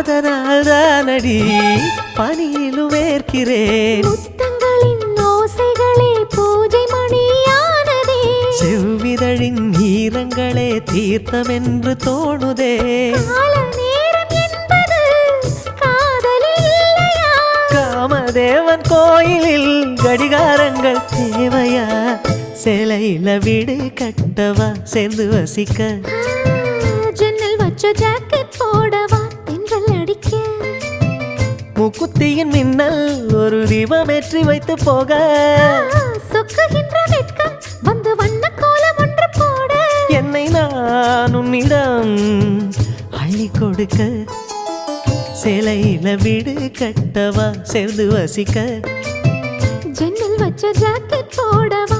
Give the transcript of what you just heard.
அதனால்தானடி பனியிலும் வேர்க்கிறேன். முத்தங்களின் ஓசைகளே பூஜை மணியானதே. செவ்விதழின் ஈரங்களே தீர்த்தமென்று தோணுதே. கால நேரம் என்பது காதலில் இல்லையா? காமதேவன் கோயிலில் கடிகாரங்கள் தேவையா? சேலையில வீடு கட்டவா சேர்ந்து வசிக்க? ஜன்னல் வச்ச ஜாக்கெட் போடவா தென்றல் அடிக்க? முக்குத்தியின் மின்னல் ஒரு தீபமேற்றி வைத்து போக. சொக்குகின்ற வெட்கம் வந்து வண்ண கோலம் ஒன்று போட. என்னை நான் உன்னிடம் அள்ளி கொடுக்க. சேலையில வீடு கட்டவா சேர்ந்து வசிக்க? ஜன்னல் வச்ச ஜாக்கெட் போடவா